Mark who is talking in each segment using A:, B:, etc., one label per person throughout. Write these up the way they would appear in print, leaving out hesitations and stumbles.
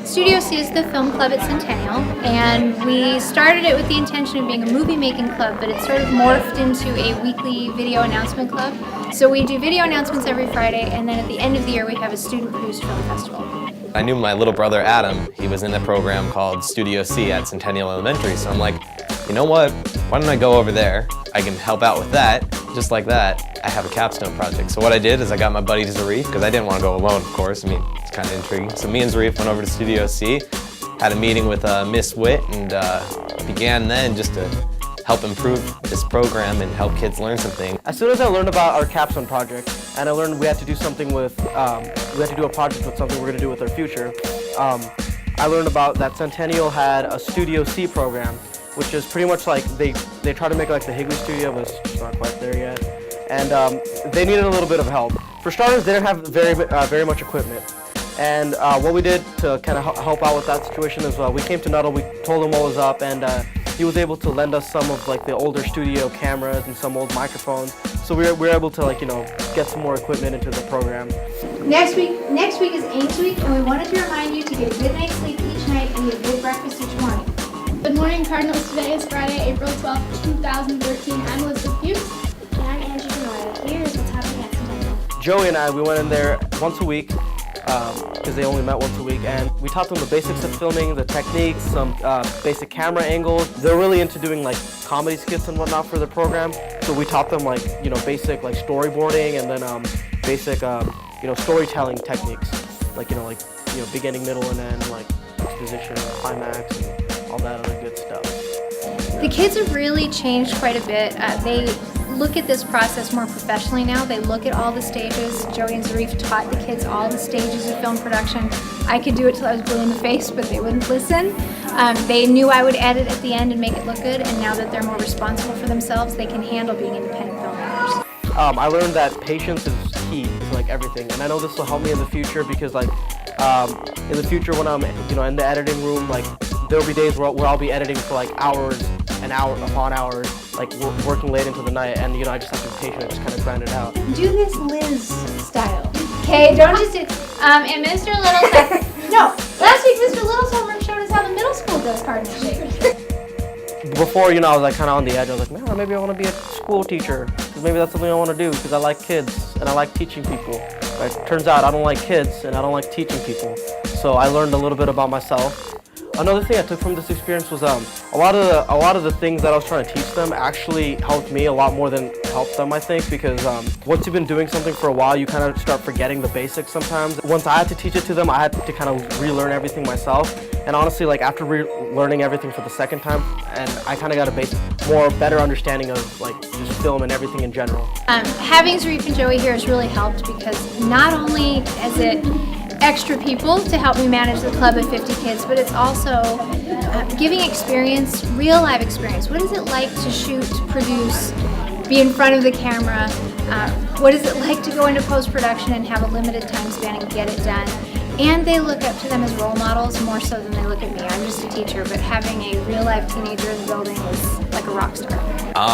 A: Studio C is the film club at Centennial, and we started it with the intention of being a movie-making club, but it sort of morphed into a weekly video announcement club. So we do video announcements every Friday, and then at the end of the year we have a student-produced film festival.
B: I knew my little brother Adam, he was in a program called Studio C at Centennial Elementary, so I'm like, you know what, why don't I go over there? I can help out with that. Just like that, I have a capstone project. So what I did is I got my buddy Zarif, because I didn't want to go alone, of course. I mean, it's kind of intriguing. So me and Zarif went over to Studio C, had a meeting with Miss Witt, and began then just to help improve this program and help kids learn something.
C: As soon as I learned about our capstone project, and I learned we had to do something with, we had to do a project with something we're going to do with our future, I learned about that Centennial had a Studio C program, which is pretty much like they try to make like the Higley studio, but it's not quite there yet. And they needed a little bit of help. For starters, they didn't have very much equipment. And what we did to kind of help out with that situation is we came to Nuttall, we told him what was up, and he was able to lend us some of like the older studio cameras and some old microphones. So we were able to get some more equipment into the program.
A: Next week is Ames Week, and we wanted to remind you to get a good night's sleep each night and eat a good breakfast each morning.
D: Good morning, Cardinals. Today is Friday, April 12th, 2013. I'm Elizabeth Bukes.
E: And I'm Andrew Benoit. Here's what's happening at Centennial.
C: Joey and I, we went in there once a week, because they only met once a week, and we taught them the basics of filming, the techniques, some basic camera angles. They're really into doing like comedy skits and whatnot for the program, so we taught them basic storyboarding, and then basic storytelling techniques, beginning, middle, and end, like exposition, climax, and all that other good stuff.
A: The kids have really changed quite a bit. They look at this process more professionally now. They look at all the stages. Joey and Zarif taught the kids all the stages of film production. I could do it till I was blue in the face, but they wouldn't listen. They knew I would edit at the end and make it look good, and now that they're more responsible for themselves, they can handle being independent filmmakers.
C: I learned that patience is key to everything, and I know this will help me in the future because in the future when I'm in the editing room, there'll be days where I'll be editing for hours and hour upon hours, working late into the night, and I just have to be patient and just kind of grind it out.
A: Do this Liz style. Okay, don't just do, and Mr. Little's no, last week Mr. Little's homework showed us how the middle school does cardinal shapes.
C: Before, I was kind of on the edge. I was like, man, maybe I want to be a school teacher, because maybe that's something I want to do, because I like kids and I like teaching people. But it turns out I don't like kids and I don't like teaching people. So I learned a little bit about myself. Another thing I took from this experience was a lot of the things that I was trying to teach them actually helped me a lot more than helped them, I think, because once you've been doing something for a while, you kind of start forgetting the basics sometimes. Once I had to teach it to them, I had to kind of relearn everything myself. And honestly, after learning everything for the second time, and I kind of got a better understanding of just film and everything in general.
A: Having Zarif and Joey here has really helped, because not only is it extra people to help me manage the club of 50 kids, but it's also giving experience, real live experience. What is it like to shoot, to produce, be in front of the camera? What is it like to go into post-production and have a limited time span and get it done? And they look up to them as role models more so than they look at me. I'm just a teacher, but having a real life teenager in the building is like a rock star.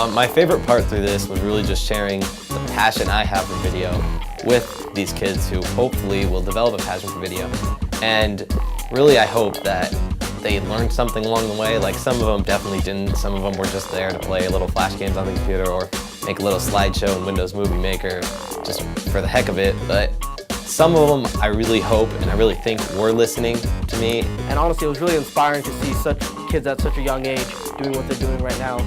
B: My favorite part through this was really just sharing the passion I have for video with these kids who hopefully will develop a passion for video. And really I hope that they learned something along the way. Some of them definitely didn't. Some of them were just there to play little flash games on the computer or make a little slideshow in Windows Movie Maker just for the heck of it. But some of them I really hope and I really think were listening to me.
C: And honestly, it was really inspiring to see such kids at such a young age doing what they're doing right now.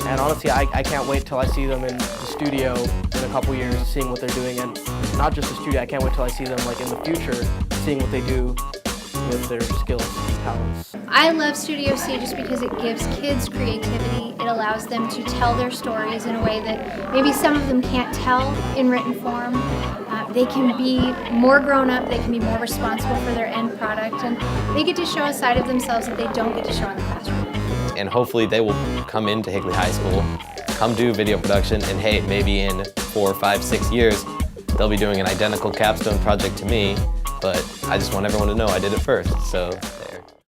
C: And honestly, I can't wait till I see them in the studio in a couple years, seeing what they're doing. And not just the studio, I can't wait till I see them in the future, seeing what they do with their skills and talents.
A: I love Studio C just because it gives kids creativity. It allows them to tell their stories in a way that maybe some of them can't tell in written form. They can be more grown up, they can be more responsible for their end product, and they get to show a side of themselves that they don't get to show in the classroom.
B: And hopefully they will come into Higley High School, come do video production, and hey, maybe in 4, 5, 6 years, they'll be doing an identical capstone project to me, but I just want everyone to know I did it first, so